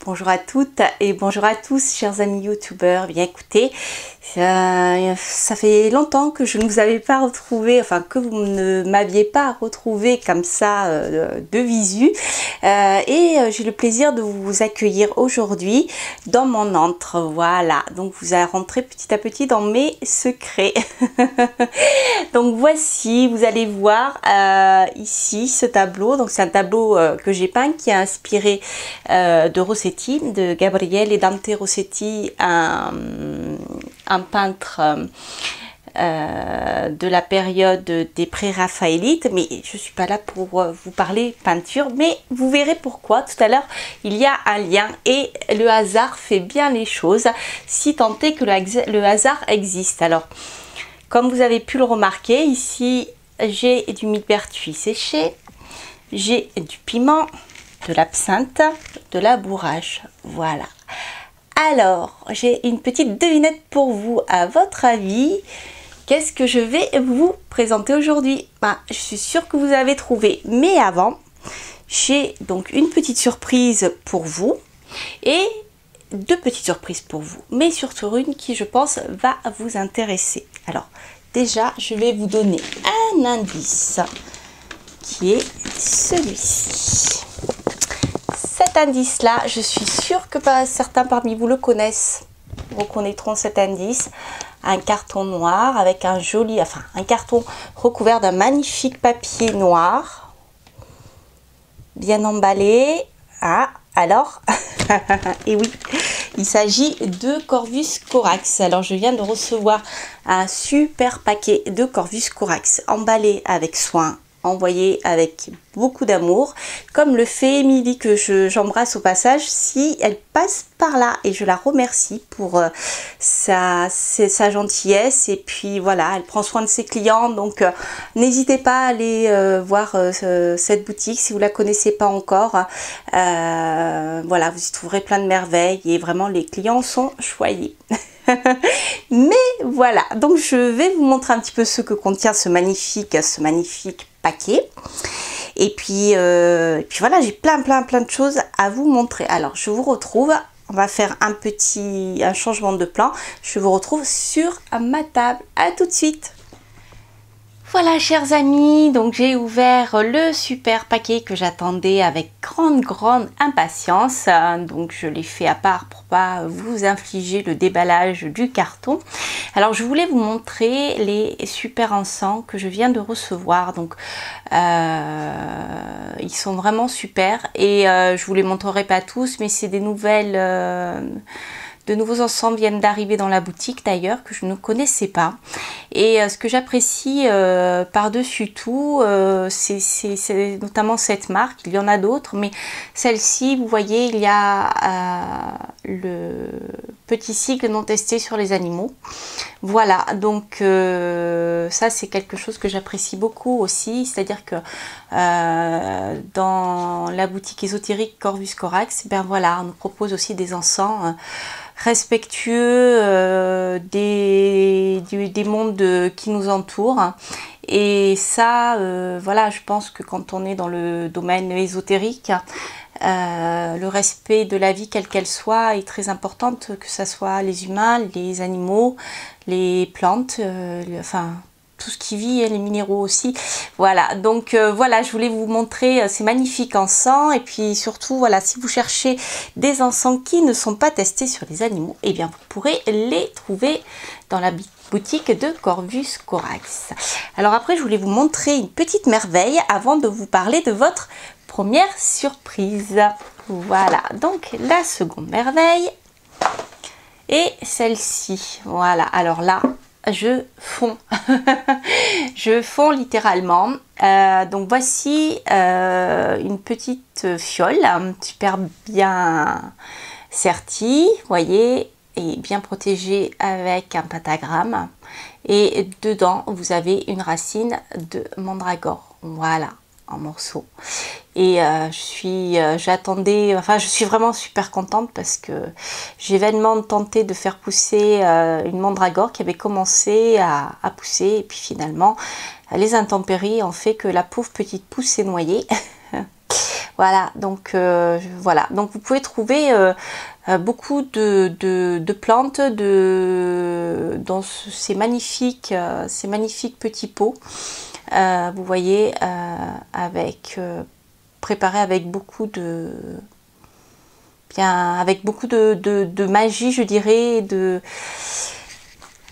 bonjour à toutes et bonjour à tous, chers amis youtubeurs. Bien écoutez, ça fait longtemps que je ne vous avais pas retrouvé, enfin que vous ne m'aviez pas retrouvé comme ça de visu. J'ai le plaisir de vous accueillir aujourd'hui dans mon antre. Voilà, donc vous allez rentrer petit à petit dans mes secrets. Donc voici, vous allez voir ici ce tableau. Donc c'est un tableau que j'ai peint qui est inspiré de Rossetti, de Gabriele e Dante Rossetti, un peintre de la période des pré-raphaélites, mais je suis pas là pour vous parler peinture, mais vous verrez pourquoi tout à l'heure. Il y a un lien et le hasard fait bien les choses, si tant est que le hasard existe. Alors, comme vous avez pu le remarquer, ici j'ai du millepertuis séché, j'ai du piment, de l'absinthe, de la bourrache. Voilà. Alors, j'ai une petite devinette pour vous. À votre avis, qu'est-ce que je vais vous présenter aujourd'hui? Je suis sûre que vous avez trouvé. Mais avant, j'ai donc une petite surprise pour vous et deux petites surprises pour vous. Mais surtout une qui, je pense, va vous intéresser. Alors, déjà, je vais vous donner un indice qui est celui-ci. Cet indice-là, je suis sûre que certains parmi vous le connaissent, reconnaîtront cet indice. Un carton noir avec un joli, enfin un carton recouvert d'un magnifique papier noir, bien emballé. Ah, alors, et oui, il s'agit de Corvus Corax. Alors je viens de recevoir un super paquet de Corvus Corax, emballé avec soin, envoyé avec beaucoup d'amour, comme le fait Émilie, que j'embrasse au passage si elle passe par là, et je la remercie pour sa gentillesse. Et puis voilà, elle prend soin de ses clients, donc n'hésitez pas à aller voir cette boutique si vous la connaissez pas encore. Voilà, vous y trouverez plein de merveilles et vraiment les clients sont choyés. Mais voilà, donc je vais vous montrer un petit peu ce que contient ce magnifique paquet. Et puis voilà, j'ai plein de choses à vous montrer. Alors je vous retrouve, on va faire un changement de plan. Je vous retrouve sur ma table. À tout de suite. Voilà, chers amis, donc j'ai ouvert le super paquet que j'attendais avec grande impatience. Donc je l'ai fait à part pour pas vous infliger le déballage du carton. Alors je voulais vous montrer les super encens que je viens de recevoir. Donc ils sont vraiment super et je vous les montrerai pas tous, mais c'est des nouvelles... De nouveaux encens viennent d'arriver dans la boutique d'ailleurs, que je ne connaissais pas. Et ce que j'apprécie par-dessus tout, c'est notamment cette marque. Il y en a d'autres, mais celle-ci, vous voyez, il y a le petit cycle non testé sur les animaux. Voilà, donc ça c'est quelque chose que j'apprécie beaucoup aussi. C'est-à-dire que dans la boutique ésotérique Corvus Corax, ben voilà, on nous propose aussi des encens respectueux des mondes qui nous entourent. Et ça, voilà, je pense que quand on est dans le domaine ésotérique, le respect de la vie quelle qu'elle soit est très importante, que ce soit les humains, les animaux, les plantes, enfin tout ce qui vit, et les minéraux aussi. Voilà, donc voilà, je voulais vous montrer ces magnifiques encens. Et puis surtout, voilà, si vous cherchez des encens qui ne sont pas testés sur les animaux, et bien vous pourrez les trouver dans la boutique de Corvus Corax. Alors après, je voulais vous montrer une petite merveille avant de vous parler de votre première surprise. Voilà, donc la seconde merveille et celle-ci. Voilà, alors là, je fonds. Je fonds littéralement. Donc voici une petite fiole super bien sertie, vous voyez, et bien protégée avec un pentagramme. Et dedans, vous avez une racine de mandragore. Voilà, en morceaux. Et je suis vraiment super contente parce que j'ai vainement tenté de faire pousser une mandragore qui avait commencé à pousser, et puis finalement les intempéries ont fait que la pauvre petite pousse s'est noyée. Voilà, donc voilà. Donc vous pouvez trouver beaucoup de plantes dans ces magnifiques petits pots. Vous voyez, préparés avec beaucoup de magie, je dirais,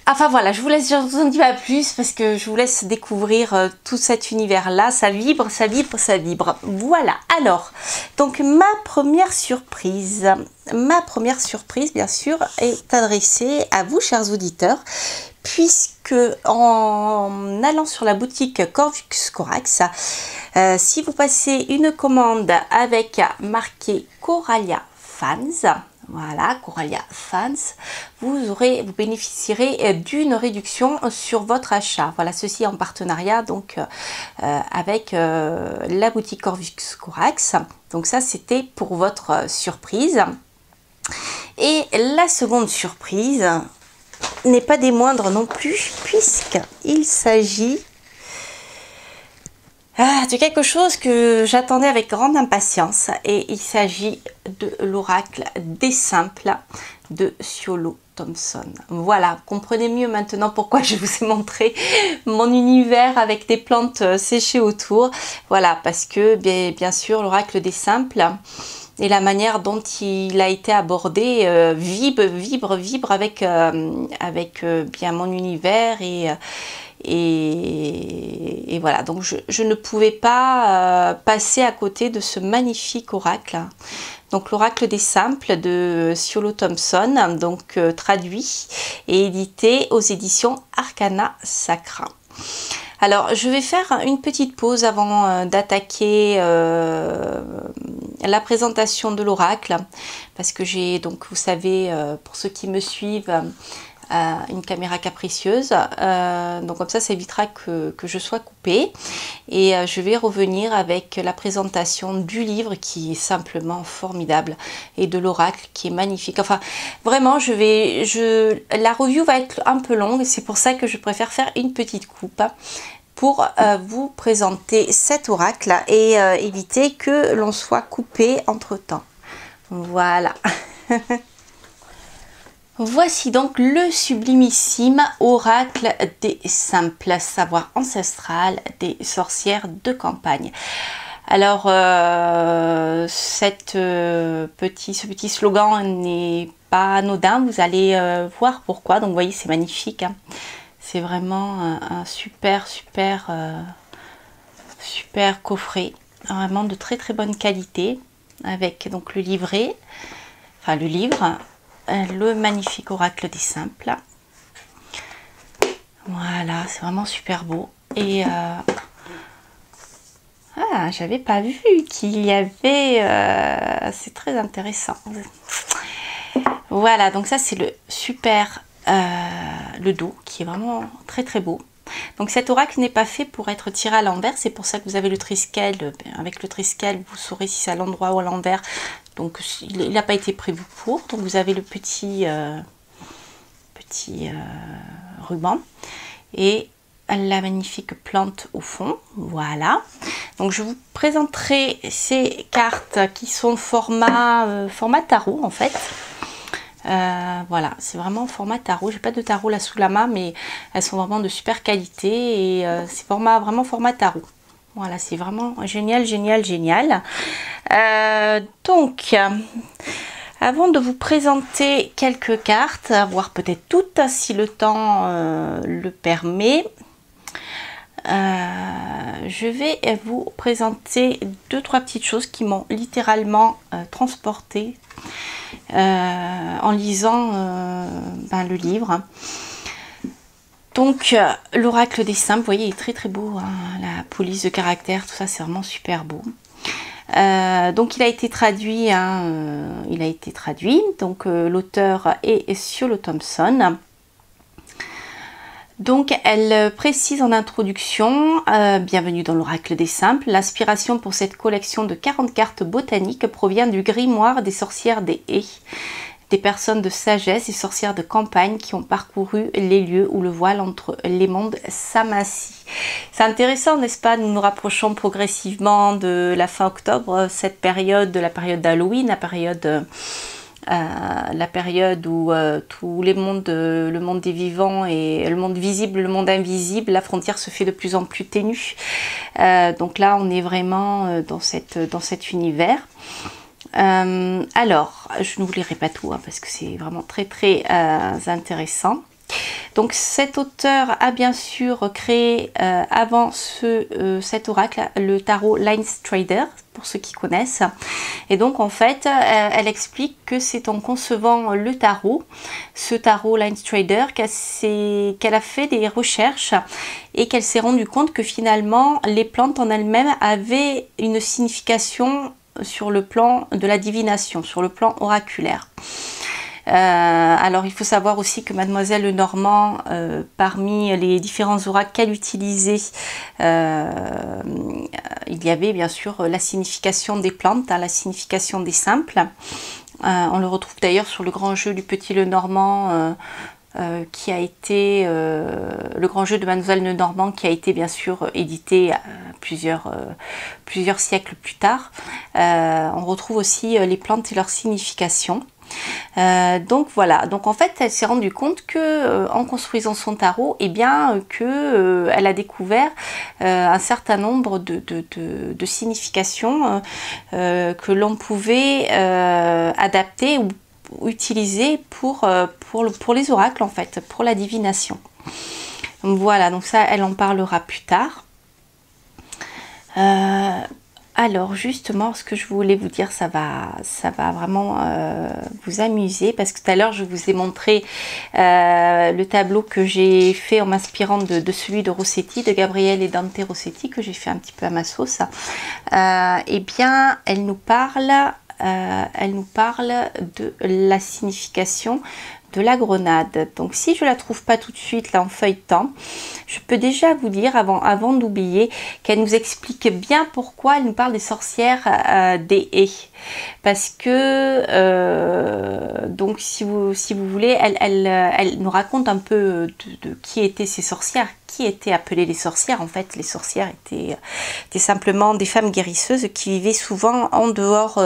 Enfin voilà, je vous laisse, je vous en dis pas plus parce que je vous laisse découvrir tout cet univers-là. Ça vibre, ça vibre, ça vibre. Voilà, alors, donc ma première surprise, bien sûr, est adressée à vous, chers auditeurs, puisque en allant sur la boutique Corvus Corax, si vous passez une commande avec marqué Coralia Fans, voilà, Coralia Fans, vous bénéficierez d'une réduction sur votre achat. Voilà, ceci en partenariat donc avec la boutique Corvus Corax. Donc ça, c'était pour votre surprise. Et la seconde surprise n'est pas des moindres non plus, puisqu'il s'agit de quelque chose que j'attendais avec grande impatience, et il s'agit de l'oracle des simples de Ciolo Thompson. Voilà, comprenez mieux maintenant pourquoi je vous ai montré mon univers avec des plantes séchées autour. Voilà, parce que bien sûr l'oracle des simples et la manière dont il a été abordé vibre avec bien mon univers, et voilà, donc je ne pouvais pas passer à côté de ce magnifique oracle. Donc l'oracle des simples de Ciolo Thompson, donc traduit et édité aux éditions Arcana Sacra. Alors je vais faire une petite pause avant d'attaquer la présentation de l'oracle, parce que j'ai, donc vous savez, pour ceux qui me suivent, une caméra capricieuse, donc comme ça évitera que je sois coupée, et je vais revenir avec la présentation du livre qui est simplement formidable et de l'oracle qui est magnifique. Enfin vraiment la review va être un peu longue, c'est pour ça que je préfère faire une petite coupe pour vous présenter cet oracle et éviter que l'on soit coupé entre temps. Voilà. Voici donc le sublimissime oracle des simples savoirs ancestrales des sorcières de campagne. Alors, ce petit slogan n'est pas anodin, vous allez voir pourquoi. Donc, vous voyez, c'est magnifique, hein. C'est vraiment un super coffret, vraiment de très bonne qualité, avec donc le livret, enfin le livre, le magnifique oracle des simples. Voilà, c'est vraiment super beau. Et j'avais pas vu qu'il y avait, c'est très intéressant. Voilà, donc ça c'est le super, le dos qui est vraiment très beau. Donc cet oracle n'est pas fait pour être tiré à l'envers, c'est pour ça que vous avez le triskel. Avec le triskel, vous saurez si c'est à l'endroit ou à l'envers. Donc il n'a pas été prévu pour. Donc vous avez le petit ruban et la magnifique plante au fond. Voilà. Donc je vous présenterai ces cartes qui sont format tarot en fait. Voilà, c'est vraiment format tarot. J'ai pas de tarot là sous la main, mais elles sont vraiment de super qualité, et c'est vraiment format tarot. Voilà, c'est vraiment génial. Donc, avant de vous présenter quelques cartes, voire peut-être toutes si le temps le permet, je vais vous présenter 2-3 petites choses qui m'ont littéralement transportée en lisant le livre. Donc l'oracle des simples, vous voyez, il est très beau, hein, la police de caractère, tout ça, c'est vraiment super beau. Donc il a été traduit, donc l'auteur est Ciolo Thompson. Donc elle précise en introduction, bienvenue dans l'oracle des simples, l'inspiration pour cette collection de 40 cartes botaniques provient du grimoire des sorcières des haies. des personnes de sagesse et sorcières de campagne qui ont parcouru les lieux où le voile entre les mondes s'amincit. C'est intéressant, n'est-ce pas? Nous nous rapprochons progressivement de la fin octobre, cette période, de la période d'Halloween, la période où tous les mondes, le monde des vivants et le monde visible, le monde invisible, la frontière se fait de plus en plus ténue. Donc là, on est vraiment dans cet univers. Alors, je ne vous lirai pas tout, hein, parce que c'est vraiment très très intéressant. Donc cet auteur a bien sûr créé avant cet oracle le tarot Lines Trader, pour ceux qui connaissent. Et donc en fait elle explique que c'est en concevant le tarot, ce tarot Lines Trader, qu'elle a fait des recherches et qu'elle s'est rendue compte que finalement les plantes en elles-mêmes avaient une signification sur le plan de la divination, sur le plan oraculaire. Alors il faut savoir aussi que Mademoiselle Lenormand, parmi les différents oracles qu'elle utilisait, il y avait bien sûr la signification des plantes, hein, la signification des simples. On le retrouve d'ailleurs sur le grand jeu du Petit Lenormand, qui a été le grand jeu de Mademoiselle Lenormand, qui a été bien sûr édité plusieurs siècles plus tard. On retrouve aussi les plantes et leurs significations. Donc voilà, donc en fait elle s'est rendue compte que en construisant son tarot, eh bien elle a découvert un certain nombre de significations que l'on pouvait adapter ou utiliser pour les oracles, en fait, pour la divination. Donc voilà, donc ça elle en parlera plus tard. Alors justement, ce que je voulais vous dire, ça va vraiment vous amuser, parce que tout à l'heure je vous ai montré le tableau que j'ai fait en m'inspirant de celui de Rossetti, de Gabriele et Dante Rossetti, que j'ai fait un petit peu à ma sauce. Eh bien, elle nous parle de la signification de la grenade. Donc si je la trouve pas tout de suite là en feuilletant, je peux déjà vous dire avant d'oublier qu'elle nous explique bien pourquoi elle nous parle des sorcières des haies, parce que donc si vous voulez, elle nous raconte un peu de qui étaient ces sorcières, qui étaient appelées les sorcières. En fait, les sorcières étaient simplement des femmes guérisseuses qui vivaient souvent en dehors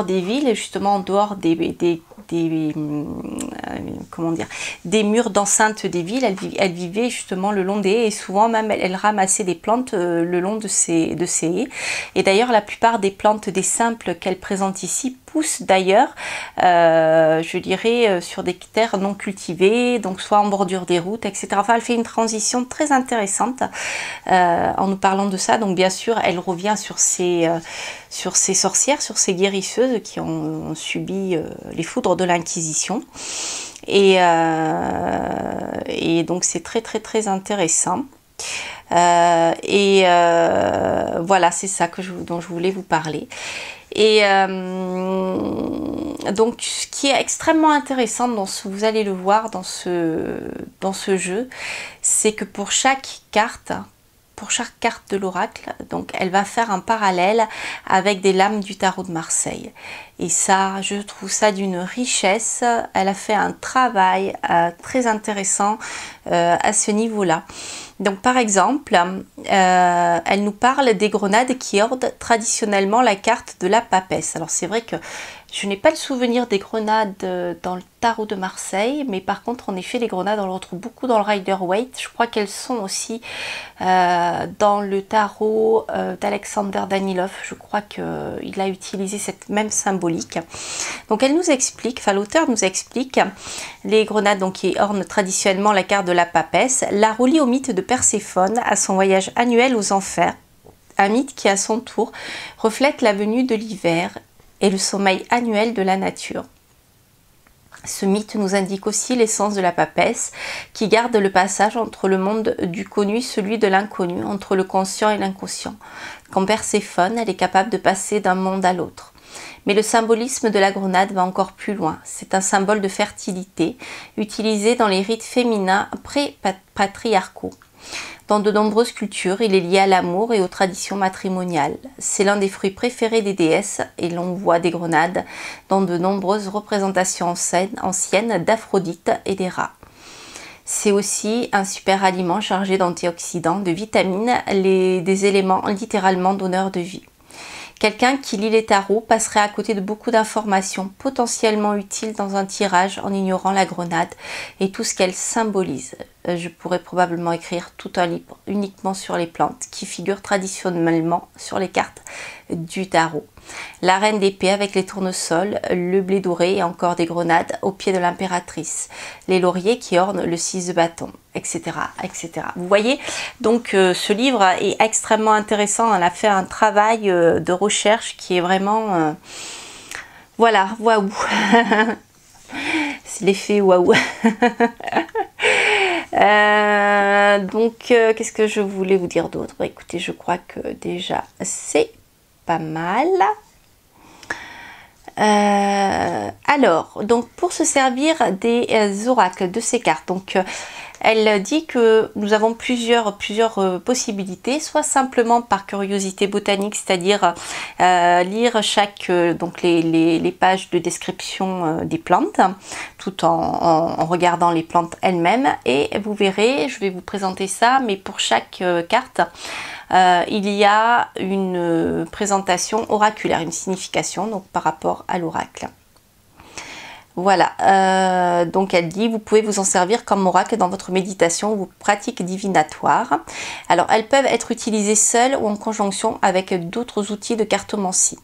des villes, et justement en dehors des murs d'enceinte des villes. Elle vivait justement le long des haies, et souvent même elle ramassait des plantes le long de ces haies. Et d'ailleurs la plupart des plantes, des simples qu'elle présente ici, poussent d'ailleurs je dirais sur des terres non cultivées, donc soit en bordure des routes, etc. Enfin, elle fait une transition très intéressante en nous parlant de ça. Donc bien sûr elle revient sur ces sorcières, sur ces guérisseuses qui ont subi les foudres de l'Inquisition, et donc c'est très très très intéressant. Voilà, c'est ça dont je voulais vous parler. Et donc ce qui est extrêmement intéressant vous allez le voir dans ce jeu, c'est que pour chaque carte de l'oracle, donc elle va faire un parallèle avec des lames du tarot de Marseille. Et ça, je trouve ça d'une richesse. Elle a fait un travail très intéressant à ce niveau-là. Donc par exemple, elle nous parle des grenades qui ordent traditionnellement la carte de la papesse. Alors c'est vrai que je n'ai pas le souvenir des grenades dans le tarot de Marseille, mais par contre en effet les grenades on le retrouve beaucoup dans le Rider-Waite. Je crois qu'elles sont aussi dans le tarot d'Alexander Danilov. Je crois qu'il a utilisé cette même symbolique. Donc elle nous explique, enfin l'auteur nous explique les grenades donc, qui ornent traditionnellement la carte de la papesse, la relie au mythe de Perséphone, à son voyage annuel aux enfers, un mythe qui à son tour reflète la venue de l'hiver et le sommeil annuel de la nature. Ce mythe nous indique aussi l'essence de la papesse, qui garde le passage entre le monde du connu et celui de l'inconnu, entre le conscient et l'inconscient. Quand Perséphone, elle est capable de passer d'un monde à l'autre. Mais le symbolisme de la grenade va encore plus loin. C'est un symbole de fertilité, utilisé dans les rites féminins pré-patriarcaux. Dans de nombreuses cultures, il est lié à l'amour et aux traditions matrimoniales. C'est l'un des fruits préférés des déesses et l'on voit des grenades dans de nombreuses représentations anciennes d'Aphrodite et des rats. C'est aussi un super aliment chargé d'antioxydants, de vitamines, des éléments littéralement donneurs de vie. Quelqu'un qui lit les tarots passerait à côté de beaucoup d'informations potentiellement utiles dans un tirage en ignorant la grenade et tout ce qu'elle symbolise. Je pourrais probablement écrire tout un livre uniquement sur les plantes qui figurent traditionnellement sur les cartes du tarot. La reine d'épée avec les tournesols, le blé doré et encore des grenades au pied de l'impératrice, les lauriers qui ornent le 6 de bâton, etc., etc. Vous voyez, donc ce livre est extrêmement intéressant. Elle a fait un travail de recherche qui est vraiment... voilà, waouh. C'est l'effet waouh. Donc, qu'est-ce que je voulais vous dire d'autre? Bah, écoutez, je crois que déjà, c'est pas mal. Alors, donc pour se servir des oracles, de ces cartes, donc elle dit que nous avons plusieurs possibilités, soit simplement par curiosité botanique, c'est-à-dire lire donc les pages de description des plantes, tout en regardant les plantes elles-mêmes, et vous verrez, je vais vous présenter ça, mais pour chaque carte, il y a une présentation oraculaire, une signification donc par rapport à l'oracle. Voilà, donc elle dit, vous pouvez vous en servir comme oracle dans votre méditation ou vos pratiques divinatoires. Alors, elles peuvent être utilisées seules ou en conjonction avec d'autres outils de cartomancie.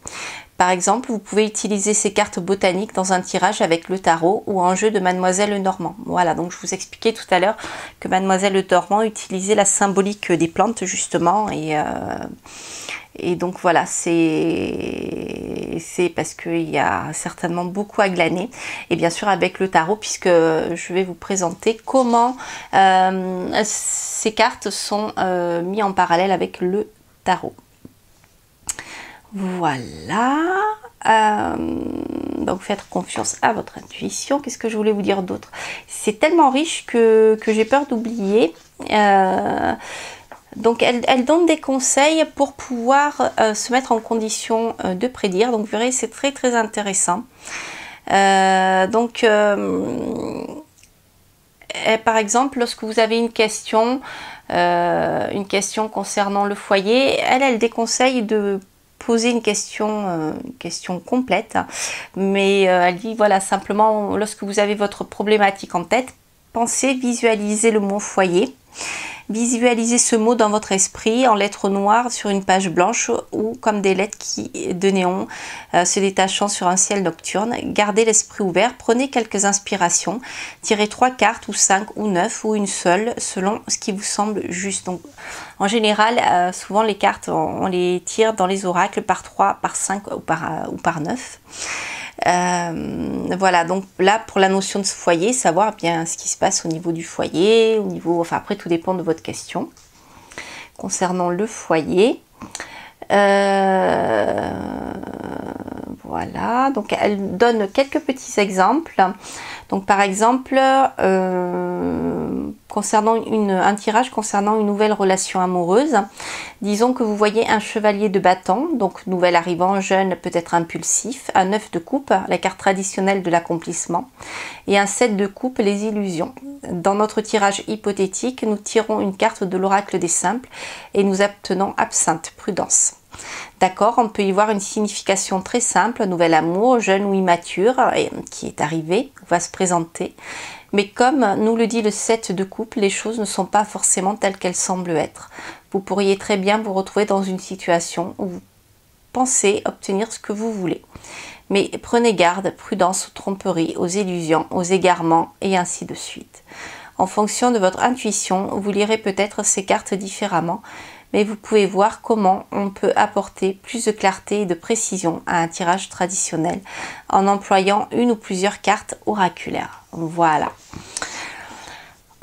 Par exemple, vous pouvez utiliser ces cartes botaniques dans un tirage avec le tarot ou un jeu de Mademoiselle Normand. Voilà, donc je vous expliquais tout à l'heure que Mademoiselle Normand utilisait la symbolique des plantes justement, et donc voilà, c'est parce qu'il y a certainement beaucoup à glaner. Et bien sûr avec le tarot, puisque je vais vous présenter comment ces cartes sont mises en parallèle avec le tarot. Voilà, donc faites confiance à votre intuition. Qu'est-ce que je voulais vous dire d'autre? C'est tellement riche que j'ai peur d'oublier. Donc elle donne des conseils pour pouvoir se mettre en condition de prédire. Donc vous verrez, c'est très très intéressant. Par exemple, lorsque vous avez une question concernant le foyer, elle déconseille de poser une question complète, mais elle dit voilà, simplement lorsque vous avez votre problématique en tête, pensez, visualisez le mot foyer, visualisez ce mot dans votre esprit en lettres noires sur une page blanche ou comme des lettres de néon se détachant sur un ciel nocturne. Gardez l'esprit ouvert, prenez quelques inspirations, tirez 3 cartes ou 5 ou 9 ou une seule selon ce qui vous semble juste. Donc, en général, souvent les cartes, on les tire dans les oracles par 3, par 5 ou par 9. Voilà, donc là pour la notion de ce foyer, savoir bien ce qui se passe au niveau du foyer, au niveau, enfin après tout dépend de votre question concernant le foyer. Voilà, donc elle donne quelques petits exemples. Donc par exemple, concernant un tirage concernant une nouvelle relation amoureuse, disons que vous voyez un chevalier de bâton, donc nouvel arrivant, jeune, peut-être impulsif, un 9 de coupe, la carte traditionnelle de l'accomplissement, et un 7 de coupe, les illusions. Dans notre tirage hypothétique, nous tirons une carte de l'oracle des simples et nous obtenons absinthe, prudence. D'accord, on peut y voir une signification très simple, un nouvel amour, jeune ou immature, qui est arrivé, va se présenter. Mais comme nous le dit le 7 de coupe, les choses ne sont pas forcément telles qu'elles semblent être. Vous pourriez très bien vous retrouver dans une situation où vous pensez obtenir ce que vous voulez. Mais prenez garde, prudence aux tromperies, aux illusions, aux égarements et ainsi de suite. En fonction de votre intuition, vous lirez peut-être ces cartes différemment, mais vous pouvez voir comment on peut apporter plus de clarté et de précision à un tirage traditionnel en employant une ou plusieurs cartes oraculaires. Voilà.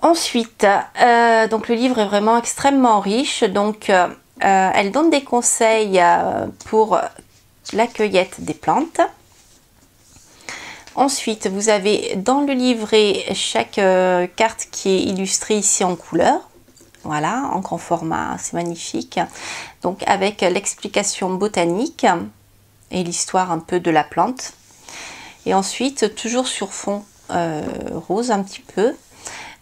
Ensuite, donc le livre est vraiment extrêmement riche. Donc, elle donne des conseils pour la cueillette des plantes. Ensuite, vous avez dans le livret chaque carte qui est illustrée ici en couleur. Voilà, en grand format, c'est magnifique. Donc avec l'explication botanique et l'histoire un peu de la plante. Et ensuite, toujours sur fond rose un petit peu,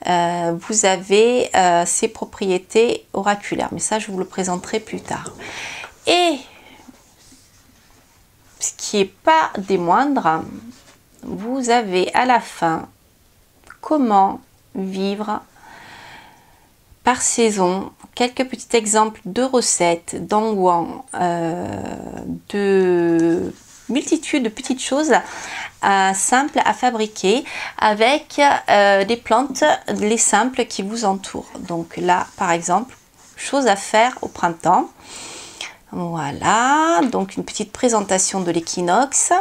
vous avez ses propriétés oraculaires. Mais ça, je vous le présenterai plus tard. Et ce qui n'est pas des moindres, vous avez à la fin comment vivre par saison, quelques petits exemples de recettes, d'engouang, de multitude de petites choses simples à fabriquer avec des plantes, les simples qui vous entourent. Donc là, par exemple, chose à faire au printemps. Voilà, donc une petite présentation de l'équinoxe.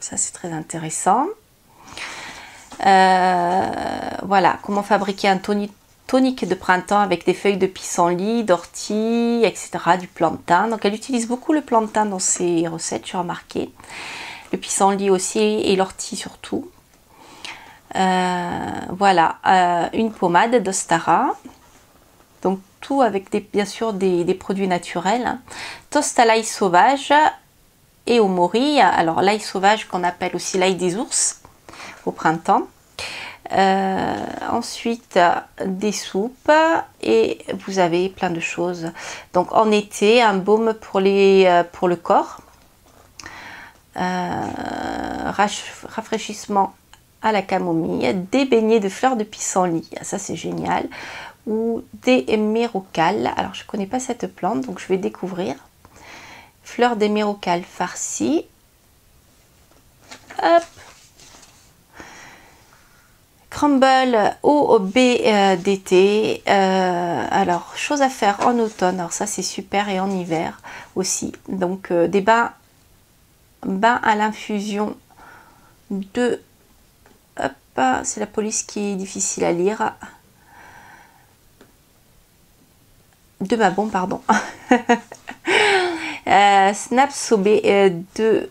Ça, c'est très intéressant. Voilà, comment fabriquer un tonique de printemps avec des feuilles de pissenlit, d'ortie, etc., du plantain. Donc elle utilise beaucoup le plantain dans ses recettes, j'ai remarqué. Le pissenlit aussi et l'ortie surtout. Voilà, une pommade d'Ostara. Donc tout avec bien sûr des produits naturels. Toast à l'ail sauvage et au mori. Alors l'ail sauvage qu'on appelle aussi l'ail des ours au printemps. Ensuite des soupes et vous avez plein de choses. Donc en été, un baume pour le corps, rafraîchissement à la camomille, des beignets de fleurs de pissenlit, ça c'est génial, ou des mérocales. Alors je connais pas cette plante, donc je vais découvrir. Fleurs des mérocales farcies. Hop. Crumble au baie d'été. Alors, chose à faire en automne. Alors ça, c'est super. Et en hiver aussi. Donc, des bains à l'infusion de... Hop, c'est la police qui est difficile à lire. De Mabon, pardon. Snap Sobé de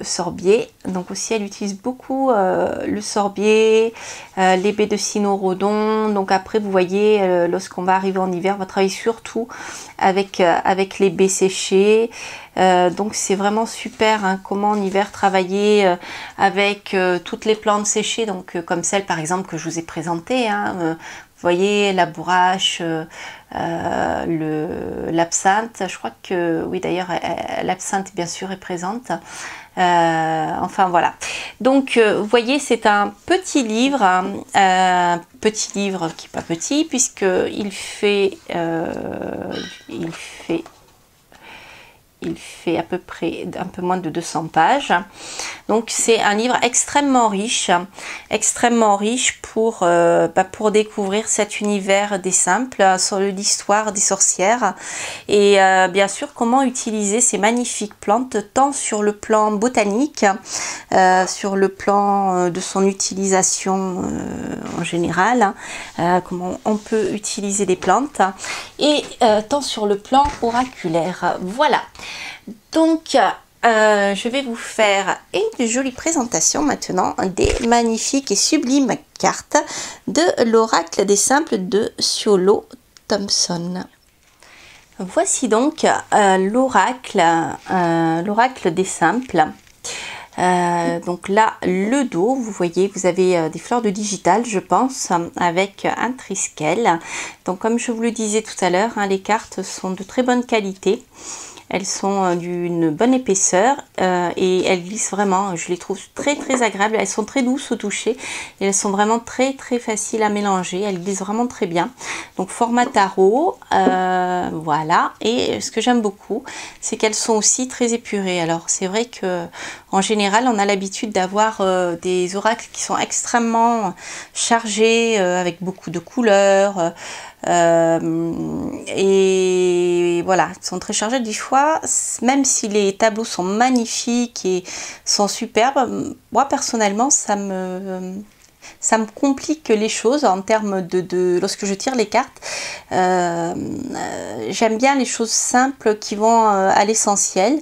sorbier. Donc aussi elle utilise beaucoup le sorbier, les baies de cynorrhodon. Donc après vous voyez lorsqu'on va arriver en hiver on va travailler surtout avec les baies séchées. Donc c'est vraiment super hein, comment en hiver travailler avec toutes les plantes séchées, donc comme celle par exemple que je vous ai présentée hein, vous voyez la bourrache, l'absinthe, je crois que oui d'ailleurs l'absinthe bien sûr est présente. Enfin voilà, donc vous voyez c'est un petit livre qui n'est pas petit puisque il fait à peu près un peu moins de 200 pages. Donc c'est un livre extrêmement riche pour découvrir cet univers des simples, sur l'histoire des sorcières et bien sûr comment utiliser ces magnifiques plantes tant sur le plan botanique, sur le plan de son utilisation en général, comment on peut utiliser les plantes et tant sur le plan oraculaire. Voilà. Donc, je vais vous faire une jolie présentation maintenant des magnifiques et sublimes cartes de l'oracle des simples de Siolo Thompson. Voici donc l'oracle des simples. Donc là, le dos, vous voyez, vous avez des fleurs de digital, je pense, avec un triskel. Donc comme je vous le disais tout à l'heure, hein, les cartes sont de très bonne qualité. Elles sont d'une bonne épaisseur et elles glissent vraiment, je les trouve très très agréables. Elles sont très douces au toucher et elles sont vraiment très très faciles à mélanger. Elles glissent vraiment très bien. Donc format tarot, voilà. Et ce que j'aime beaucoup, c'est qu'elles sont aussi très épurées. Alors c'est vrai que en général, on a l'habitude d'avoir des oracles qui sont extrêmement chargés avec beaucoup de couleurs. Et voilà, ils sont très chargés des fois, même si les tableaux sont magnifiques et sont superbes, moi personnellement ça me complique les choses en termes lorsque je tire les cartes. J'aime bien les choses simples qui vont à l'essentiel,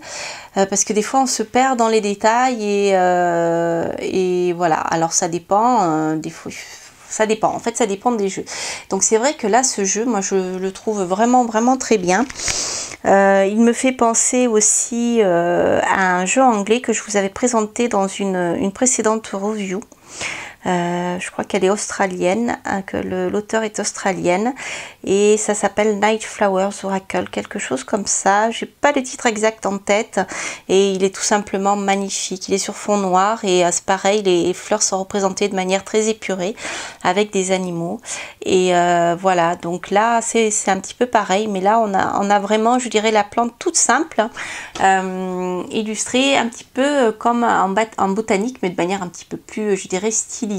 parce que des fois on se perd dans les détails et voilà, alors ça dépend, des fois ça dépend. En fait, ça dépend des jeux. Donc c'est vrai que là, ce jeu, moi, je le trouve vraiment très bien. Il me fait penser aussi à un jeu anglais que je vous avais présenté dans une précédente review. Je crois qu'elle est australienne, hein, que l'auteur est australienne, et ça s'appelle Night Flowers Oracle, quelque chose comme ça. J'ai pas le titre exact en tête, et il est tout simplement magnifique. Il est sur fond noir, et c'est pareil, les fleurs sont représentées de manière très épurée avec des animaux, et voilà. Donc là c'est un petit peu pareil, mais là on a vraiment, je dirais, la plante toute simple, illustrée un petit peu comme en botanique, mais de manière un petit peu plus, je dirais, stylisée.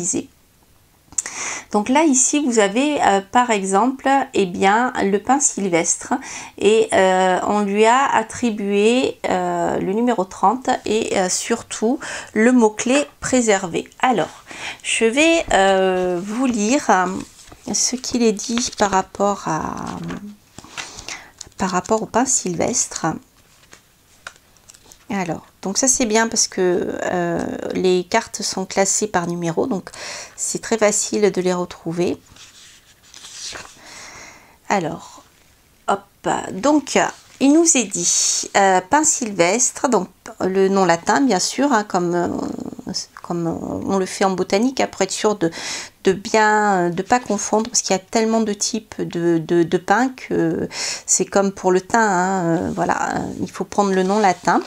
Donc là ici vous avez par exemple le pin sylvestre, et on lui a attribué le numéro 30 et surtout le mot-clé préservé. Alors je vais vous lire ce qu'il est dit par rapport au pin sylvestre. Alors, donc ça c'est bien parce que les cartes sont classées par numéro, donc c'est très facile de les retrouver. Alors, hop, donc il nous est dit pin sylvestre, donc le nom latin bien sûr, hein, comme on le fait en botanique, pour être sûr de pas confondre, parce qu'il y a tellement de types de pins que c'est comme pour le thym, hein, voilà, il faut prendre le nom latin.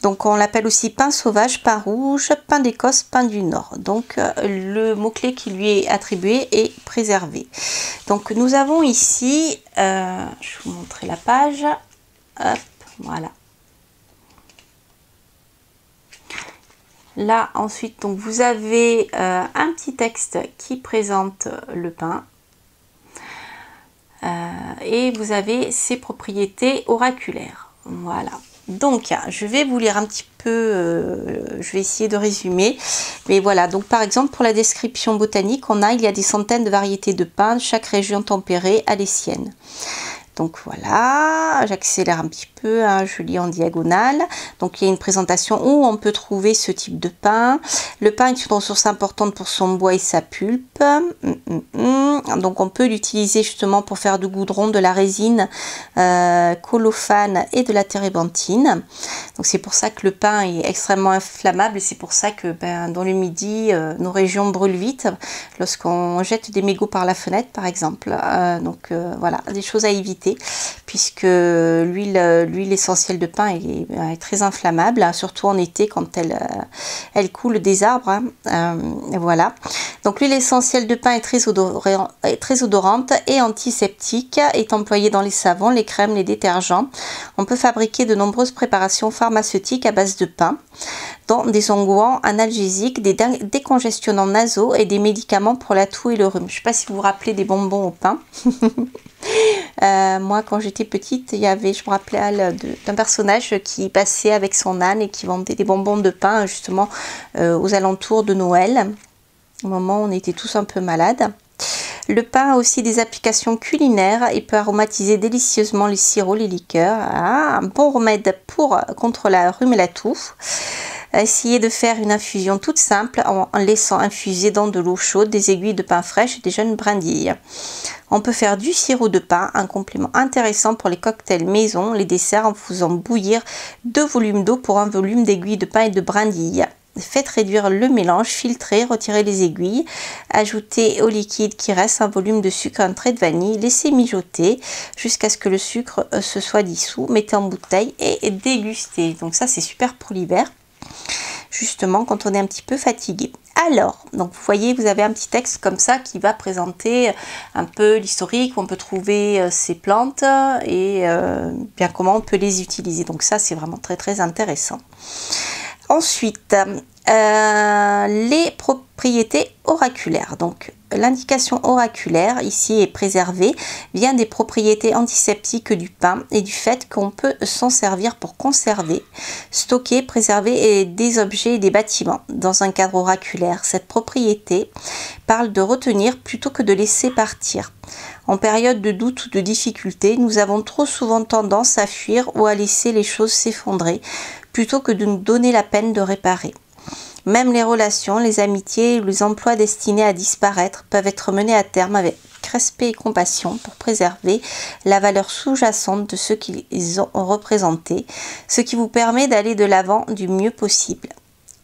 Donc on l'appelle aussi pin sauvage, pin rouge, pin d'Écosse, pin du Nord. Donc le mot-clé qui lui est attribué est préservé. Donc nous avons ici, je vais vous montrer la page, hop, voilà. Là ensuite, donc vous avez un petit texte qui présente le pin, et vous avez ses propriétés oraculaires. Voilà. Donc je vais vous lire un petit peu, je vais essayer de résumer, mais voilà. Donc par exemple pour la description botanique, il y a des centaines de variétés de pins, chaque région tempérée a les siennes. Donc voilà, j'accélère un petit peu, hein, je lis en diagonale. Donc il y a une présentation où on peut trouver ce type de pin. Le pin est une ressource importante pour son bois et sa pulpe. Donc on peut l'utiliser justement pour faire du goudron, de la résine, colophane et de la térébenthine. Donc c'est pour ça que le pin est extrêmement inflammable, et c'est pour ça que dans le Midi, nos régions brûlent vite lorsqu'on jette des mégots par la fenêtre par exemple. Voilà, des choses à éviter, puisque l'huile essentielle de pin est très inflammable, hein, surtout en été quand elle coule des arbres, hein. Voilà. Donc l'huile essentielle de pin est très odorante et antiseptique, est employée dans les savons, les crèmes, les détergents. On peut fabriquer de nombreuses préparations pharmaceutiques à base de pin, dont des onguents analgésiques, des décongestionnants nasaux et des médicaments pour la toux et le rhume. Je ne sais pas si vous vous rappelez des bonbons au pin. Moi quand j'étais petite, je me rappelais d'un personnage qui passait avec son âne et qui vendait des bonbons de pain justement aux alentours de Noël, au moment où on était tous un peu malades. Le pain a aussi des applications culinaires et peut aromatiser délicieusement les sirops, les liqueurs. Un bon remède contre la rhume et la toux. Essayez de faire une infusion toute simple en laissant infuser dans de l'eau chaude des aiguilles de pin fraîches et des jeunes brindilles. On peut faire du sirop de pin, un complément intéressant pour les cocktails maison, les desserts, en faisant bouillir 2 volumes d'eau pour 1 volume d'aiguilles de pin et de brindilles. Faites réduire le mélange, filtrez, retirez les aiguilles, ajoutez au liquide qui reste 1 volume de sucre, un trait de vanille, laissez mijoter jusqu'à ce que le sucre se soit dissous, mettez en bouteille et dégustez. Donc ça c'est super pour l'hiver, justement quand on est un petit peu fatigué. Alors, donc vous voyez, vous avez un petit texte comme ça qui va présenter un peu l'historique, où on peut trouver ces plantes et bien comment on peut les utiliser. Donc ça c'est vraiment très intéressant. Ensuite, les propriétés oraculaires. Donc l'indication oraculaire ici est préservée, vient des propriétés antiseptiques du pin et du fait qu'on peut s'en servir pour conserver, stocker, préserver des objets et des bâtiments. Dans un cadre oraculaire, cette propriété parle de retenir plutôt que de laisser partir. En période de doute ou de difficulté, nous avons trop souvent tendance à fuir ou à laisser les choses s'effondrer plutôt que de nous donner la peine de réparer. Même les relations, les amitiés, les emplois destinés à disparaître peuvent être menés à terme avec respect et compassion pour préserver la valeur sous-jacente de ce qu'ils ont représenté, ce qui vous permet d'aller de l'avant du mieux possible.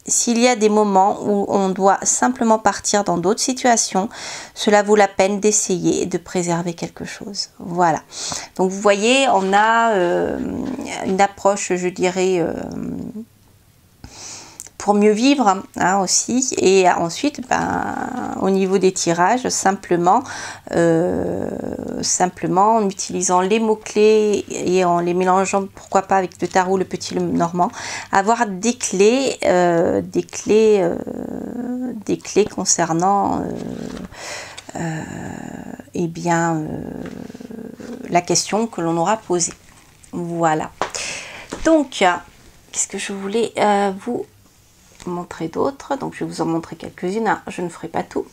S'il y a des moments où on doit simplement partir dans d'autres situations, cela vaut la peine d'essayer de préserver quelque chose. Voilà. Donc vous voyez, on a une approche, je dirais, pour mieux vivre hein, aussi. Et ensuite, au niveau des tirages, simplement en utilisant les mots-clés et en les mélangeant, pourquoi pas avec le tarot, le petit normand, avoir des clés concernant eh bien, la question que l'on aura posée. Voilà. Donc, qu'est-ce que je voulais vous montrer d'autres? Donc, je vais vous en montrer quelques-unes. Hein. Je ne ferai pas tout.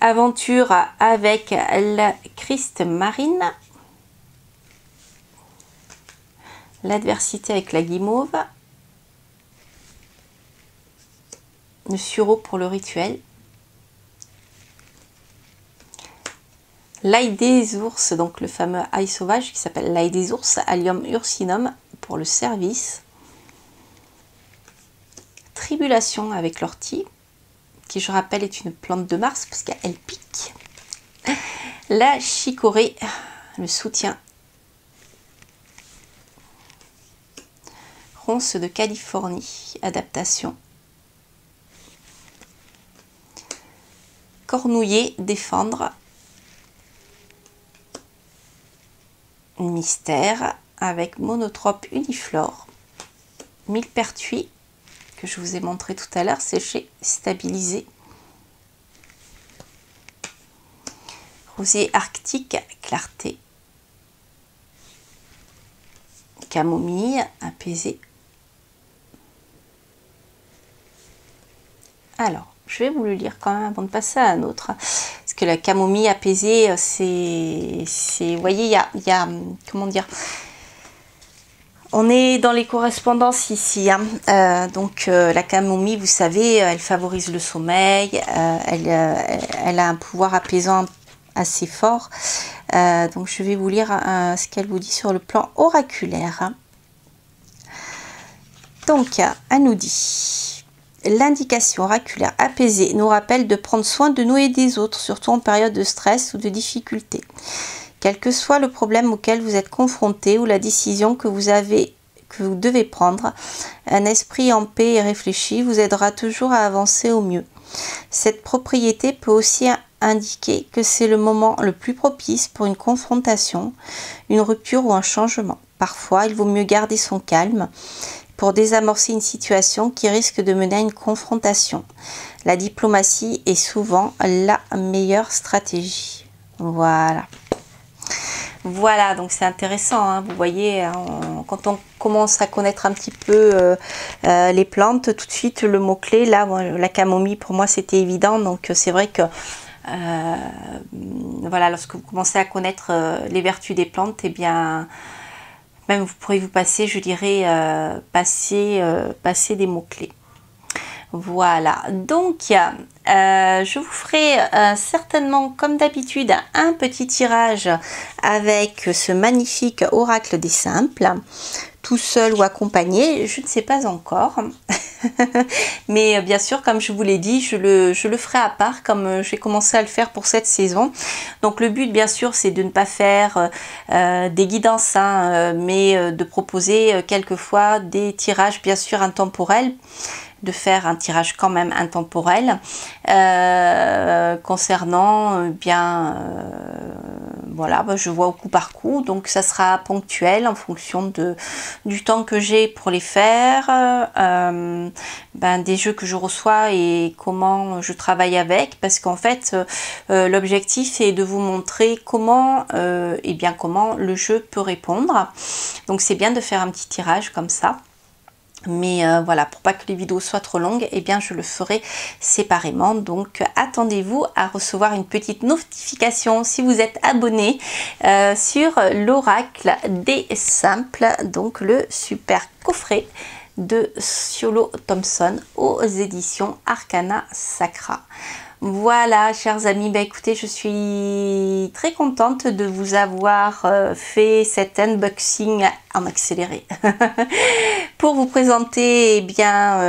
Aventure avec la Christ Marine. L'adversité avec la guimauve. Le sureau pour le rituel. L'ail des ours, donc le fameux ail sauvage qui s'appelle l'ail des ours, Allium ursinum pour le service. Tribulation avec l'ortie, qui je rappelle est une plante de Mars parce qu'elle pique. La chicorée, le soutien. Ronce de Californie, adaptation. Cornouiller, défendre. Mystère avec monotrope uniflore. Millepertuis, que je vous ai montré tout à l'heure, séché, stabilisé. Rosier arctique, clarté. Camomille, apaisé. Alors, je vais vous le lire quand même avant de passer à un autre. Parce que la camomille apaisée, c'est vous voyez, il y a, comment dire, on est dans les correspondances ici. Hein. La camomille, vous savez, elle favorise le sommeil, elle a un pouvoir apaisant assez fort. Donc, je vais vous lire ce qu'elle vous dit sur le plan oraculaire. Hein. Donc, elle nous dit... L'indication oraculaire apaisée nous rappelle de prendre soin de nous et des autres, surtout en période de stress ou de difficulté. Quel que soit le problème auquel vous êtes confronté ou la décision que vous devez prendre, un esprit en paix et réfléchi vous aidera toujours à avancer au mieux. Cette propriété peut aussi indiquer que c'est le moment le plus propice pour une confrontation, une rupture ou un changement. Parfois, il vaut mieux garder son calme pour désamorcer une situation qui risque de mener à une confrontation. La diplomatie est souvent la meilleure stratégie. Voilà. Voilà, donc c'est intéressant, hein, vous voyez, quand on commence à connaître un petit peu les plantes, tout de suite le mot-clé, là, la camomille, pour moi c'était évident, donc c'est vrai que voilà, lorsque vous commencez à connaître les vertus des plantes, eh bien, même vous pourrez vous passer, je dirais, passer des mots-clés. Voilà, donc je vous ferai certainement comme d'habitude un petit tirage avec ce magnifique oracle des simples, tout seul ou accompagné, je ne sais pas encore. Mais bien sûr, comme je vous l'ai dit, je le ferai à part comme j'ai commencé à le faire pour cette saison. Donc le but bien sûr c'est de ne pas faire des guidances, hein, mais de proposer quelquefois des tirages bien sûr intemporels, de faire un tirage quand même intemporel concernant voilà, je vois au coup par coup, donc ça sera ponctuel en fonction du temps que j'ai pour les faire, des jeux que je reçois et comment je travaille avec, parce qu'en fait l'objectif est de vous montrer comment comment le jeu peut répondre. Donc c'est bien de faire un petit tirage comme ça. Mais voilà, pour pas que les vidéos soient trop longues, eh bien je le ferai séparément. Donc attendez-vous à recevoir une petite notification si vous êtes abonné sur l'oracle des simples, donc le super coffret de Ciolo Thompson aux éditions Arcana Sacra. Voilà, chers amis, bah écoutez, je suis très contente de vous avoir fait cet unboxing en accéléré pour vous présenter bien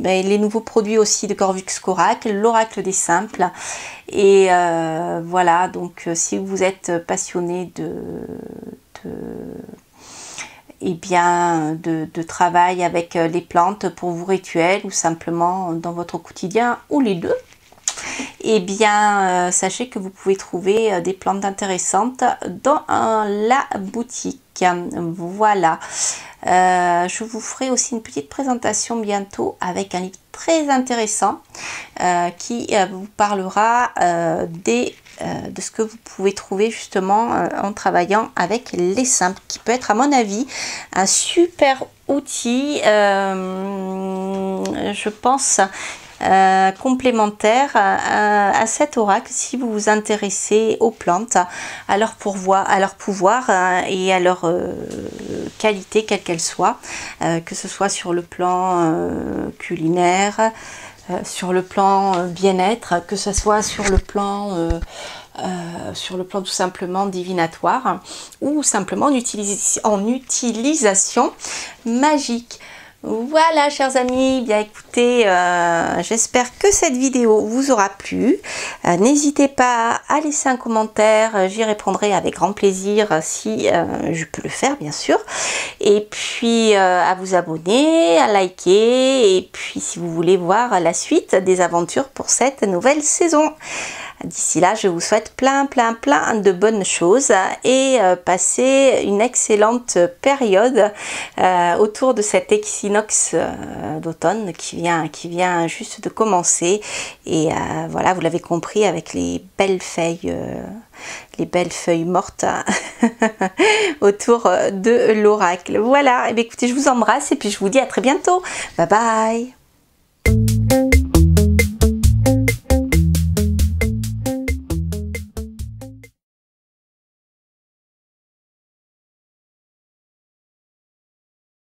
les nouveaux produits aussi de Corvus Coracle, l'oracle des simples. Et voilà, donc si vous êtes passionné de travail avec les plantes pour vos rituels ou simplement dans votre quotidien ou les deux, et bien sachez que vous pouvez trouver des plantes intéressantes dans la boutique. Voilà, je vous ferai aussi une petite présentation bientôt avec un livre très intéressant qui vous parlera de ce que vous pouvez trouver justement en travaillant avec les simples, qui peut être à mon avis un super outil, je pense, complémentaire à cet oracle si vous vous intéressez aux plantes, à leur pouvoir et à leur qualité quelle qu'elle soit, que ce soit sur le plan culinaire, sur le plan bien-être, que ce soit sur le plan tout simplement divinatoire ou simplement en utilisation magique. Voilà, chers amis, bien écoutez, j'espère que cette vidéo vous aura plu. N'hésitez pas à laisser un commentaire, j'y répondrai avec grand plaisir si je peux le faire, bien sûr. Et puis à vous abonner, à liker, et puis si vous voulez voir la suite des aventures pour cette nouvelle saison. D'ici là, je vous souhaite plein de bonnes choses et passez une excellente période autour de cet équinoxe d'automne qui vient juste de commencer. Et voilà, vous l'avez compris, avec les belles feuilles mortes autour de l'oracle. Voilà, et bien, écoutez, je vous embrasse et puis je vous dis à très bientôt. Bye bye.